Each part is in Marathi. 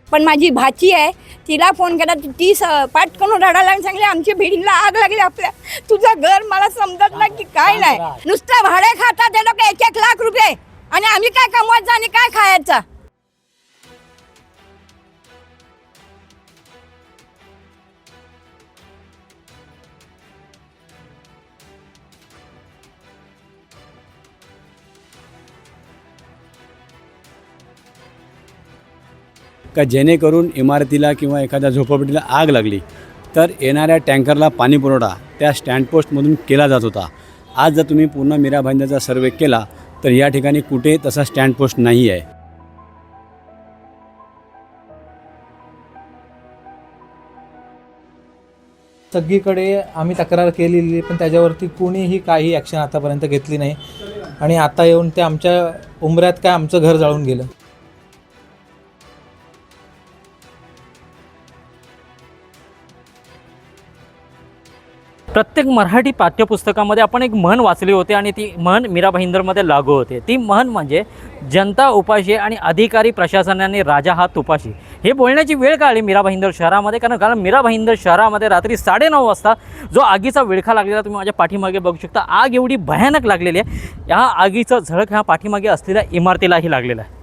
पण माझी भाची आहे, तिला फोन केला, ती पाठ करून रडायला आणि सांगली आमच्या बिल्डिंगला आग लागली, आपल्या तुझं घर मला समजत नाही की काय नाही. नुसतं भाडे खातात ते लोक 1-1 लाख रुपये, आणि आम्ही काय कमवायचं आणि काय खायचं. का जेणेकरून इमारतीला किंवा एखाद्या झोपडपट्टीला आग लागली तर येणाऱ्या टँकरला पाणी पुरवठा त्या स्टँडपोस्टमधून केला जात होता. आज जर तुम्ही पूर्ण मीरा भाईंदरचा सर्वे केला तर या ठिकाणी कुठे तसा स्टँडपोस्ट नाही आहे. सगळीकडे आम्ही तक्रार केलेली, पण त्याच्यावरती कोणीही काही ॲक्शन आतापर्यंत घेतली नाही. आणि आता येऊन ते आमच्या उंबऱ्यात काय आमचं घर जाळून गेलं. प्रत्येक मराठी पाठ्यपुस्तकामध्ये आपण एक म्हण वाचली होती आणि ती म्हण मीरा भाईंदरमध्ये लागू होते. ती म्हण म्हणजे जनता उपाशी आणि अधिकारी प्रशासनाने राजा हा तुपाशी. हे बोलण्याची वेळ का आली मीरा भाईंदर शहरामध्ये? कारण मीरा भाईंदर शहरामध्ये रात्री 9:30 वाजता जो आगीचा विळखा लागलेला तुम्ही माझ्या पाठीमागे बघू शकता. आग एवढी भयानक लागलेली आहे, या आगीचं झळक ह्या पाठीमागे असलेल्या इमारतीलाही लागलेलं आहे.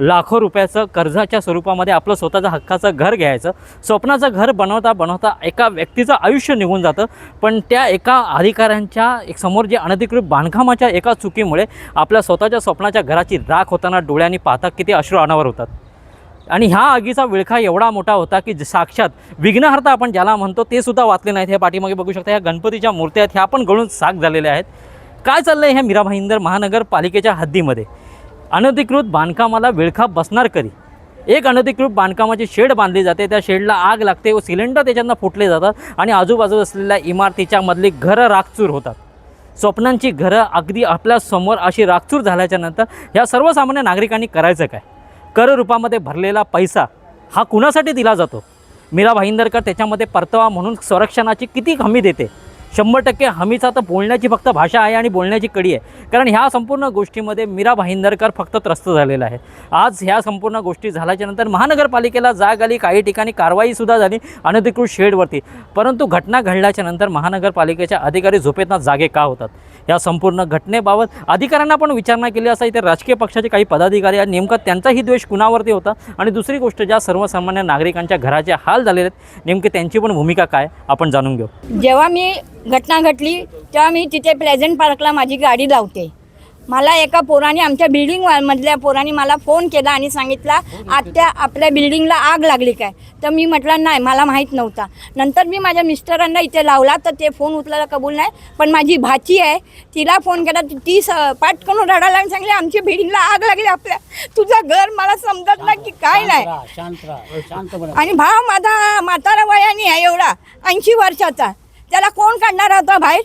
लाखो रुपयाचं कर्जाच्या स्वरूपामध्ये आपलं स्वतःचं हक्काचं घर घ्यायचं, स्वप्नाचं घर बनवता बनवता एका व्यक्तीचं आयुष्य निघून जातं. पण त्या एका अधिकाऱ्यांच्या एक समोर जे अनधिकृत बांधकामाच्या एका चुकीमुळे आपल्या स्वतःच्या स्वप्नाच्या घराची राख होताना डोळ्यांनी पाहता किती अश्रू अनावर होतात. आणि ह्या आगीचा विळखा एवढा मोठा होता की साक्षात विघ्नहर्ता आपण ज्याला म्हणतो ते सुद्धा वाचले नाहीत. हे पाठीमागे बघू शकता, ह्या गणपतीच्या मूर्त्या आहेत, ह्या पण गळून साग झालेल्या आहेत. काय चाललं आहे ह्या मीरा भाईंदर महानगरपालिकेच्या हद्दीमध्ये? अनधिकृत बांधकामाला विळखा बसणार कधी? एक अनधिकृत बांधकामाची शेड बांधली जाते, त्या शेडला आग लागते व सिलेंडर त्याच्यानं फुटले जातात आणि आजूबाजूला असलेल्या इमारतीच्या मधली घरं राखचूर होतात. स्वप्नांची घरं अगदी आपल्यासमोर अशी राखचूर झाल्याच्या नंतर ह्या सर्वसामान्य नागरिकांनी करायचं काय? कर रूपामध्ये भरलेला पैसा हा कुणासाठी दिला जातो? मीरा भाईंदरकर त्याच्यामध्ये परतावा म्हणून संरक्षणाची किती हमी देते? 100% हमीचा तर बोलण्याची फक्त भाषा आहे आणि बोलण्याची कडी आहे. कारण ह्या संपूर्ण गोष्टीमध्ये मीरा भाईंदरकर फक्त त्रस्त झालेला आहे. आज ह्या संपूर्ण गोष्टी झाल्याच्यानंतर महानगरपालिकेला जाग आली, काही ठिकाणी कारवाईसुद्धा झाली अनधिकृत शेडवरती. परंतु घटना घडल्याच्यानंतर महानगरपालिकेच्या अधिकारी झोपेतनं जागे का होतात? या संपूर्ण घटनेबाबत अधिकाऱ्यांना पण विचारणा केली असता इथे राजकीय पक्षाचे काही पदाधिकारी आहेत, नेमका त्यांचाही द्वेष कुणावरती होता? आणि दुसरी गोष्ट, ज्या सर्वसामान्य नागरिकांच्या घराचे हाल झालेले आहेत, नेमके त्यांची पण भूमिका काय आपण जाणून घेऊ. जेव्हा मी घटना घडली तेव्हा मी तिथे प्लेझंट पार्कला माझी गाडी लावते. मला एका पोराने, आमच्या बिल्डिंग मधल्या पोराने मला फोन केला आणि सांगितला आत्या आपल्या बिल्डिंगला आग लागली काय? तर मी म्हटलं नाही, मला माहीत नव्हता. नंतर मी माझ्या मिस्टरांना इथे लावला तर ते फोन उचलायला कबूल नाही. पण माझी भाची आहे, तिला फोन केला, ती पाठ करून रडायला आणि सांगली आमच्या बिल्डिंगला आग लागली, आपल्या तुझं घर मला समजत नाही की काय नाही. आणि भाव माझा म्हातारा वयाने आहे, एवढा 80 वर्षाचा, त्याला कोण काढणार होता बाहेर?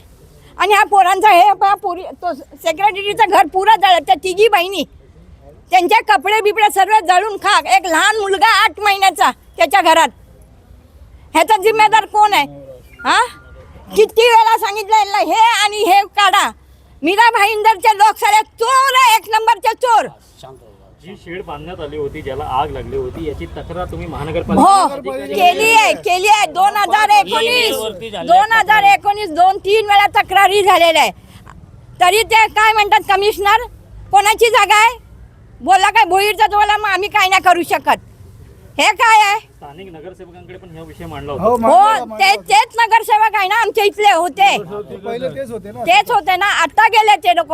आणि ह्या पोरांचा हे पुरी तो सेक्रेटरीचं घर पुरा जळलं. त्या तिघी बहिणी, त्यांचे कपडे बिपडे सर्व जळून खाक. एक लहान मुलगा 8 महिन्याचा त्याच्या घरात. ह्याचा जिम्मेदार कोण आहे? हां, किती वेळा सांगितलं हे आणि हे काढा. मीरा भाईंदरचे लोक सारे चोर आहे, 1 नंबरचे चोर. जी शेड बांधण्यात आली होती, ज्याला आग लागली होती, याची तक्रार तुम्ही हो महानगरपालिका केली आहे 2019 2-3 वेळा तक्रारी झालेल्या आहे. तरी ते काय म्हणतात, कमिशनर कोणाची जागा आहे? बोला काय भोईरचा बोला, मग आम्ही काय नाही करू शकत. हे काय आहे? स्थानिक नगरसेवकांकडे पण हा विषय मांडला होता. हो, तेच नगरसेवक आहे ना आमच्या इथले होते. तेच होते ना, आता गेले ते लोक.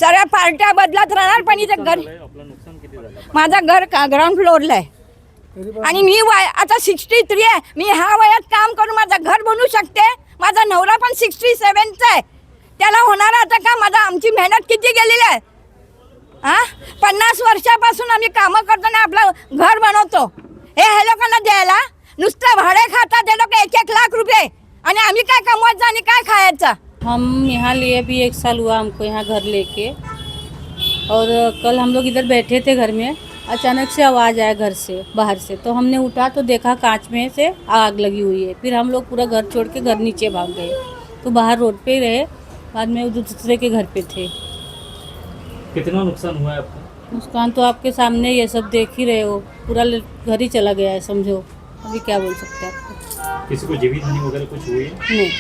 सगळ्या पार्ट्या बदलत राहणार, पण इथे घर, आपलं नुकसान किती झालं? माझं घर ग्राउंड फ्लोअरला आहे आणि मी आता 63 आहे. मी ह्या वयात काम करून माझं घर बनवू शकते. माझा नवरा पण 67चा आहे, त्याला होणार आता का? आमची मेहनत किती गेलेली आहे. हां, 50 वर्षापासून आम्ही कामं करतो ना, आपलं घर बनवतो. हे लोकांना द्यायला नुसतं भाडे खातात हे लोक 1-1 लाख रुपये, आणि आम्ही काय कमवायचं आणि काय खायचं? हम यहाँ लिए भी 1 साल हुआ हमको यहाँ घर लेके, और कल हम लोग इधर बैठे थे घर में, अचानक से आवाज़ आया घर से बाहर से, तो हमने उठा तो देखा कांच में से आग लगी हुई है। फिर हम लोग पूरा घर छोड़ के घर नीचे भाग गए, तो बाहर रोड पे ही रहे, बाद में दूसरे के घर पे थे। कितना नुकसान हुआ है आपका? नुकसान तो आपके सामने ये सब देख ही रहे हो, पूरा घर ही चला गया है समझो। अभी क्या बोल सकते हैं आपको। किसी को जीवित हानि वगैरह कुछ हुई है? नहीं,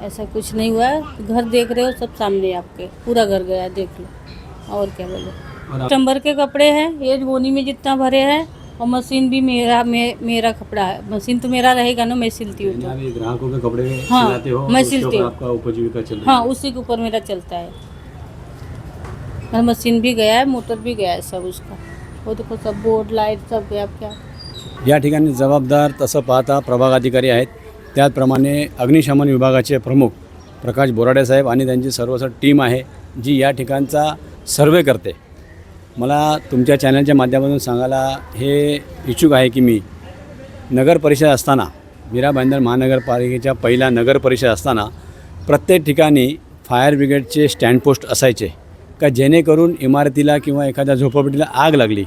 ऐसा कुछ नहीं हुआ है। घर देख रहे हो, सब सामने है आपके, पूरा घर गया है, देख लो। और क्या बोलो। चंबर के कपड़े हैं, ये बोनी में जितना भरे हैं, और मशीन भी मेरा कपड़ा है। मशीन तो मेरा रहेगा ना, मैं सिलती हूँ तो। ग्राहकों के कपड़े हाँ, सिलाते हो, मैं तो उसके सिलती ऊपर हूँ। आपका उपजीविका चल रही हाँ, है। उसी के ऊपर मेरा चलता है। और मशीन भी गया है, मोटर भी गया है, सब उसका। वो देखो सब बोर्ड लाइट सब गया। क्या या ठिकाणी जबाबदार तसं पाहता प्रभाग अधिकारी आहेत, त्याचप्रमाणे अग्निशमन विभागाचे प्रमुख प्रकाश बोराडे साहेब आणि त्यांची सर्व टीम आहे जी या ठिकाणचा सर्वे करते. मला तुमच्या चॅनलच्या माध्यमातून सांगायला हे इच्छुक आहे की मी नगर परिषद असताना, मीरा भाईंदर महानगरपालिकेच्या पहिला नगर परिषद असताना प्रत्येक ठिकाणी फायर ब्रिगेडचे स्टँड पोस्ट असायचे का जेणेकरून इमारतीला किंवा एखाद्या झोपडपट्टीला आग लागली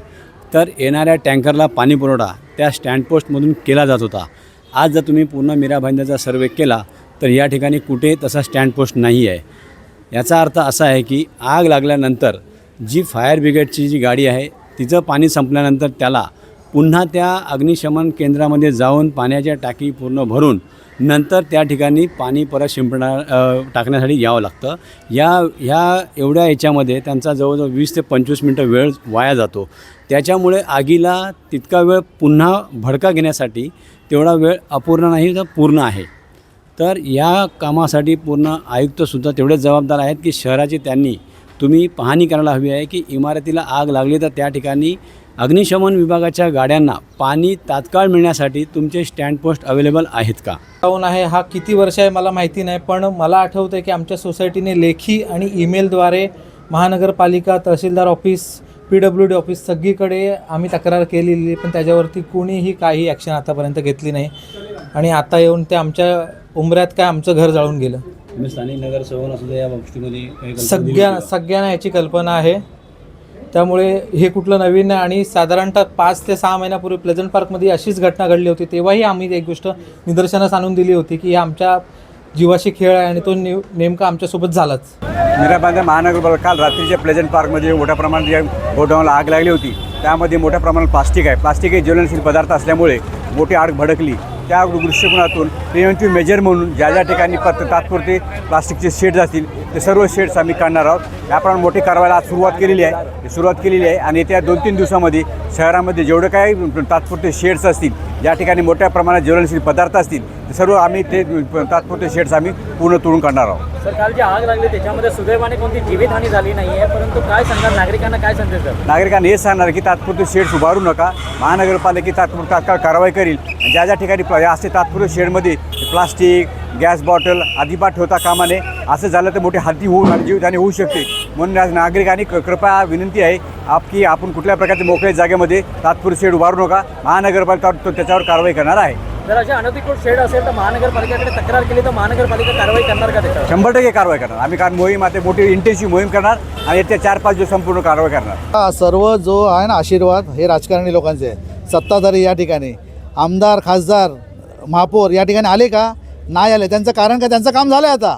तर येणाऱ्या टँकरला पाणी पुरवठा त्या स्टँड पोस्टमधून केला जात होता. आज जर तुम्ही पूर्ण मीरा भाईंदरचा सर्वे केला तर या ठिकाणी कुठे तसा स्टँड पोस्ट नाही आहे. याचा अर्थ असा आहे की आग लागल्यानंतर जी फायर ब्रिगेडची जी गाडी आहे तिचं पाणी संपल्यानंतर त्याला पुन्हा त्या अग्निशमन केंद्रामध्ये जाऊन पाण्याच्या टाकी पूर्ण भरून नंतर त्या ठिकाणी पाणी परत टाकण्यासाठी यावं लागतं. ह्या एवढ्या याच्यामध्ये त्यांचा जवळजवळ 20 ते 25 मिनटं वेळ वाया जातो. त्याच्यामुळे आगीला तितका वेळ पुन्हा भडका घेण्यासाठी तेवढा वेळ अपूर्ण नाही तर पूर्ण आहे. तर या कामासाठी पूर्ण आयुक्तसुद्धा तेवढेच जबाबदार आहेत की शहराची त्यांनी तुम्ही पाहणी करायला हवी आहे की इमारतीला आग लागली तर त्या ठिकाणी अग्निशमन विभागाच्या गाड्यांना पाणी तात्काळ मिळण्यासाठी तुमचे स्टँड पोस्ट अवेलेबल आहेत का. जाऊन आहे हा किती वर्ष आहे मला माहिती नाही, पण मला आठवतं आहे की आमच्या सोसायटीने लेखी आणि ईमेलद्वारे महानगरपालिका, तहसीलदार ऑफिस, PWD ऑफिस सगळीकडे आम्ही तक्रार केलेली, पण त्याच्यावरती कोणीही काही ॲक्शन आतापर्यंत घेतली नाही. आणि आता येऊन ते आमच्या उंबऱ्यात काय आमचं घर जाळून गेलं. तुम्ही स्थानिक नगरसेवकांना या गोष्टीमध्ये काही कल्पना दिली का? सगळ्यांना याची कल्पना आहे. त्यामुळे हे कुठलं नवीन नाही. आणि साधारणतः 5 ते 6 महिन्यापूर्वी प्लेझंट पार्कमध्ये अशीच घटना घडली होती. तेव्हाही आम्ही एक गोष्ट निदर्शनास आणून दिली होती की आमच्या जीवाशी खेळ आहे आणि तो नेमका आमच्यासोबत झालाच. मीरा भाईंदर महानगरपालिका काल रात्रीच्या प्लेझंट पार्कमध्ये मोठ्या प्रमाणात ज्या गोडाऊनला आग लागली होती त्यामध्ये मोठ्या प्रमाणात प्लास्टिक आहे. प्लास्टिक हे ज्वलनशील पदार्थ असल्यामुळे मोठी आग भडकली. त्या दृष्टिकोनातून प्रिव्हेंटिव्ह मेजर म्हणून ज्या ज्या ठिकाणी तात्पुरते प्लास्टिकचे शेड्स असतील ते सर्व शेड्स आम्ही काढणार आहोत. याप्रमाणे मोठी कारवाईला आज सुरुवात केलेली आहे आणि येत्या 2-3 दिवसामध्ये शहरामध्ये जेवढे काही तात्पुरते शेड्स असतील, ज्या ठिकाणी मोठ्या प्रमाणात ज्वलनशील पदार्थ असतील ते सर्व आम्ही ते तात्पुरते शेड्स आम्ही पूर्ण तोडून काढणार आहोत. सर, काल जी आग लागली त्याच्यामध्ये सुदैवाने कोणती जीवितहानी झाली नाही आहे, परंतु काय सांगणार नागरिकांना, काय संदेश द्याल? नागरिकांना हे सांगणार की तात्पुरते शेड्स उभारू नका. महानगरपालिका तात्काळ कारवाई करील. ज्या ज्या ठिकाणी असे तात्पुरते शेडमध्ये प्लास्टिक, गॅस बॉटल अजिबात ठेवता कामा नये. असं झालं तर मोठी हाती होऊन जीवितहानी होऊ शकते. म्हणून नागरिकांनी कृपया विनंती आहे की आपण कुठल्या प्रकारच्या मोकळ्या जागेमध्ये तात्पुरते शेड उभारू नका. महानगरपालिका त्याच्यावर कारवाई करणार आहे. जर अशा अनधिकृत शेड असेल तर महानगरपालिकेकडे तक्रार केली तर महानगरपालिका कारवाई करणार का त्याच्यावर? 100% कारवाई करणार आम्ही. कारण मोहीम आता मोठी इंटेन्सिव्ह मोहीम करणार आणि येत्या 4-5 दिवस संपूर्ण कारवाई करणार. सर्व जो आहे ना आशीर्वाद हे राजकारणी लोकांचे आहे. सत्ताधारी या ठिकाणी आमदार, खासदार, महापौर या ठिकाणी आले का? नाही आले. त्यांचं कारण काय? त्यांचं काम झालं आहे. आता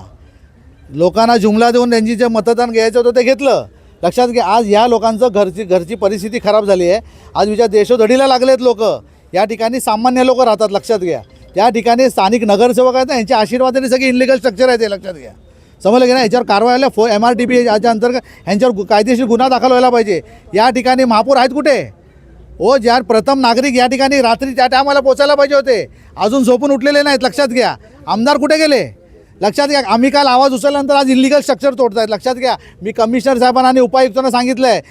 लोकांना जुमला देऊन त्यांची जे मतदान घ्यायचं होतं ते घेतलं. लक्षात घ्या, आज या लोकांचं घरची परिस्थिती खराब झाली आहे. आज विचार देशोधडीला लागलेत लोक. या ठिकाणी सामान्य लोक राहतात. लक्षात घ्या, त्या ठिकाणी स्थानिक नगरसेवक आहेत ना, यांच्या आशीर्वादाने सगळी इनलिगल स्ट्रक्चर आहे ते. लक्षात घ्या, समजलं की नाही? याच्यावर कारवाई आल्या MRTP याच्या अंतर्गत यांच्यावर कायदेशीर गुन्हा दाखल व्हायला पाहिजे. या ठिकाणी महापौर आहेत कुठे? ज्या प्रथम नागरिक या ठिकाणी रात्री त्या टायमाला पोचायला पाहिजे होते, अजून झोपून उठलेले नाहीत. लक्षात घ्या, आमदार कुठे गेले? लक्षात घ्या, आम्ही काल आवाज उचलल्यानंतर आज इलिगल स्ट्रक्चर तोडतायत. लक्षात घ्या, मी कमिशनर साहेबांना आणि उपायुक्तांना सांगितलं आहे,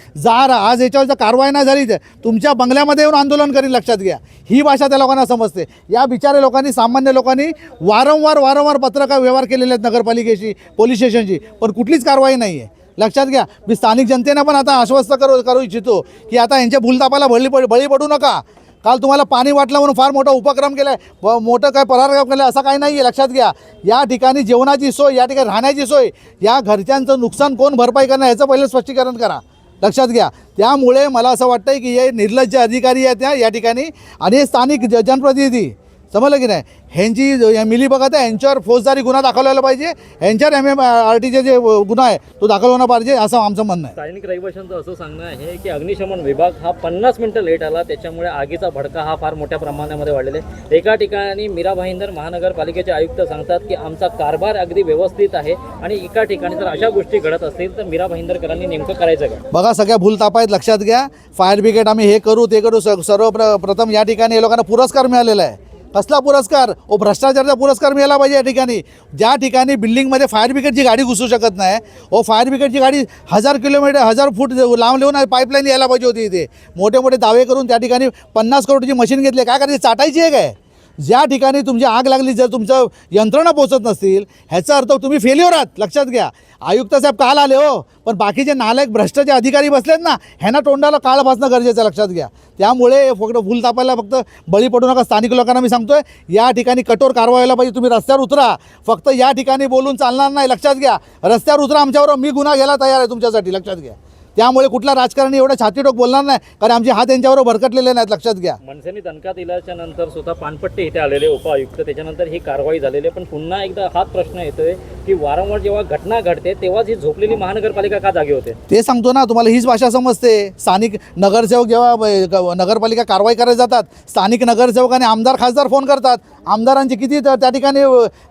आज याच्यावर जर कारवाई नाही झाली तर तुमच्या बंगल्यामध्ये येऊन आंदोलन करील. लक्षात घ्या, ही भाषा त्या लोकांना समजते. या बिचारे लोकांनी, सामान्य लोकांनी वारंवार पत्रकार व्यवहार केलेले आहेत नगरपालिकेशी, पोलीस स्टेशनशी, पण कुठलीच कारवाई नाही आहे. लक्षात घ्या, मी स्थानिक जनतेनं पण आता आश्वस्त करू इच्छितो की आता यांच्या भूलतापाला बळी पडू नका. काल तुम्हाला पाणी वाटलं म्हणून फार मोठा उपक्रम केला आहे, मोठं काय पराक्रम केलं असं काही नाही आहे. लक्षात घ्या, या ठिकाणी जेवणाची सोय, या ठिकाणी राहण्याची सोय, या घरच्यांचं नुकसान कोण भरपाई करणार याचं पहिलं स्पष्टीकरण करा. लक्षात घ्या, त्यामुळे मला असं वाटतं की हे निर्लज्ज अधिकारी आहेत या ठिकाणी आणि हे स्थानिक जनप्रतिनिधी समजलं की नाही. ह्यांची मिलीभगत आहे, ह्यांच्यावर फौजदारी गुन्हा दाखवलेला पाहिजे, ह्यांच्यावर MMRTचे जे गुन्हा आहे तो दाखल होणं पाहिजे असं आमचं म्हणणं आहे. स्थानिक रहिवाशांचं असं सांगणं आहे की अग्निशमन विभाग हा 50 मिनिटं लेट आला, त्याच्यामुळे आगीचा भडका हा फार मोठ्या प्रमाणामध्ये वाढलेला आहे. एका ठिकाणी मीरा भाईंदर महानगरपालिकेचे आयुक्त सांगतात की आमचा कारभार अगदी व्यवस्थित आहे आणि एका ठिकाणी जर अशा गोष्टी घडत असतील तर मीरा भाईंदरकरांनी नेमकं करायचं काय? बघा, सगळ्या भूलतापा आहेत, लक्षात घ्या. फायर ब्रिगेड आम्ही हे करू ते करू, सर्वप्रथम या ठिकाणी या लोकांना पुरस्कार मिळालेला आहे. कसला पुरस्कार? भ्रष्टाचाराचा पुरस्कार मिळाला पाहिजे. या ठिकाणी ज्या ठिकाणी बिल्डिंगमध्ये फायर ब्रिगेडची गाडी घुसू शकत नाही, फायर ब्रिगेडची गाडी 1000 किलोमीटर 1000 फूट लांब लिहून पाईपलाईन यायला पाहिजे होती. इथे मोठे मोठे दावे करून त्या ठिकाणी 50 करोडची मशीन घेतली. काय करायची? चाटायची आहे काय? ज्या ठिकाणी तुमची आग लागली, जर तुमचं यंत्रणा पोचत नसतील ह्याचा अर्थ तुम्ही फेल्युअर आहात. लक्षात घ्या. आयुक्त साहेब काल आले हो, पण बाकीचे नालायक भ्रष्ट जे अधिकारी बसलेत ना, ह्यांना तोंडाला काळ भासणं गरजेचं आहे. लक्षात घ्या. त्यामुळे फक्त भूल तापायला फक्त बळी पडू नका. स्थानिक लोकांना मी सांगतोय, या ठिकाणी कठोर कारवाई व्हायला पाहिजे. तुम्ही रस्त्यावर उतरा. फक्त या ठिकाणी बोलून चालणार नाही. लक्षात घ्या. रस्त्यावर उतरा आमच्यावर, मी गुन्हा घ्यायला तयार आहे तुमच्यासाठी. लक्षात घ्या. त्यामुळे कुठला राजकारणी एवढं छातीटोक बोलणार नाही, कारण आमचे हात यांच्यावर भरकटलेले नाहीत. लक्षात घ्या. मनसेने दणका दिल्याच्या नंतर स्वतः पानपट्टी इथे आलेले उपआयुक्त, त्याच्यानंतर ही कारवाई झालेली आहे. पण पुन्हा एकदा हाच प्रश्न येतोय की वारंवार जेव्हा घटना घडते तेव्हाच ही झोपलेली महानगरपालिका का जागी होते? ते सांगतो ना तुम्हाला, हीच भाषा समजते. स्थानिक नगरसेवक जेव्हा नगरपालिका कारवाई करायला जातात, स्थानिक नगरसेवक आणि आमदार खासदार फोन करतात. आमदारांची किती त्या ठिकाणी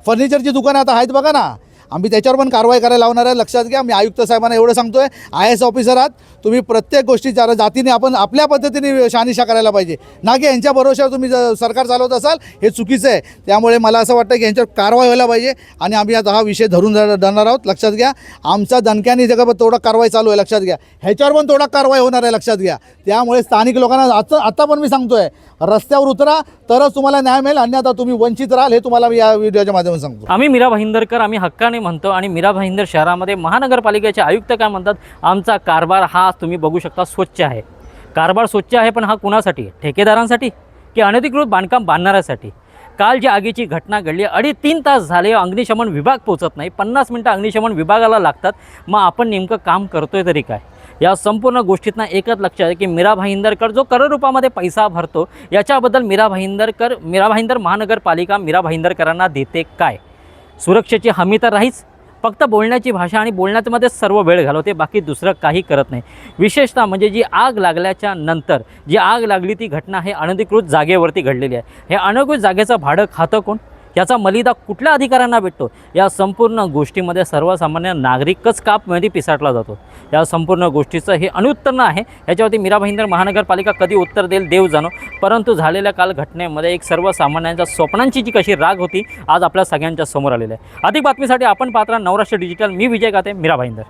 फर्निचरची दुकानं आता आहेत बघा ना. आम्ही त्याच्यावर पण कारवाई करायला लावणार आहे. लक्षात घ्या. मी आयुक्त साहेबांना एवढं सांगतोय, IAS ऑफिसर आहात तुम्ही, प्रत्येक गोष्टी जातीने आपण आपल्या पद्धतीने शहानिशा करायला पाहिजे, ना की यांच्या भरोश्यावर तुम्ही सरकार चालवत असाल. हे चुकीचं आहे. त्यामुळे मला असं वाटतं की यांच्यावर कारवाई व्हायला पाहिजे आणि आम्ही आता हा विषय धरून धरणार आहोत. लक्षात घ्या. आमचा दणक्याने जगह तेवढा कारवाई चालू आहे. लक्षात घ्या. ह्याच्यावर पण तेवढा कारवाई होणार आहे. लक्षात घ्या. त्यामुळे स्थानिक लोकांना आता पण मी सांगतोय, रस्त्यावर उतरा तरच तुम्हाला न्याय मिळेल, अन्यथा तुम्ही वंचित राहाल. हे तुम्हाला मी या व्हिडिओच्या माध्यमातून सांगतो. आम्ही मीरा भाईंदरकर आम्ही हक्काने म्हणतो आणि मीरा भाईंदर शहरामध्ये महानगरपालिकेचे आयुक्त काय म्हणतात, आमचा कारभार हा तुम्ही बघू शकता स्वच्छ आहे. कारभार स्वच्छ आहे, पण हा कुणासाठी? ठेकेदारांसाठी की अनधिकृत बांधकाम बांधणाऱ्यासाठी? काल जी आगीची घटना घडली, 2.5-3 तास झाले अग्निशमन विभाग पोहोचत नाही, 50 मिनटं अग्निशमन विभागाला लागतात. मग आपण नेमकं काम करतोय तरी काय? या संपूर्ण गोष्टीतनं एकच लक्षात आहे की मीरा भाईंदरकर जो करोडरूपामध्ये पैसा भरतो, याच्याबद्दल मीरा भाईंदर महानगरपालिका मीरा भाईंदरकरांना देते काय? सुरक्षेची हमी तर राहीच, फक्त बोलण्याची भाषा आणि बोलण्यामध्ये सर्व वेळ घालवते, बाकी दुसरं काही करत नाही. विशेषतः म्हणजे जी आग लागल्याच्या नंतर जी आग लागली ती घटना हे अनधिकृत जागेवरती घडलेली आहे. हे अनधिकृत जागेचं भाडं खातं कोण? याचा मलिदा कुठल्या अधिकाऱ्यांना भेटतो? या संपूर्ण गोष्टीमध्ये सर्वसामान्य नागरिकच कापमध्ये पिसाटला जातो. या संपूर्ण गोष्टीचं हे अनुत्तर आहे. याच्यावरती मीरा भाईंदर महानगरपालिका कधी उत्तर देईल देव जाणो. परंतु झालेल्या काल घटनेमध्ये एक सर्वसामान्यांच्या स्वप्नांची जी कशी राग होती आज आपल्या सगळ्यांच्या समोर आलेली आहे. अधिक बातमीसाठी आपण पाहत राहा नवराष्ट्र डिजिटल. मी विजय गाते, मीरा भाईंदर.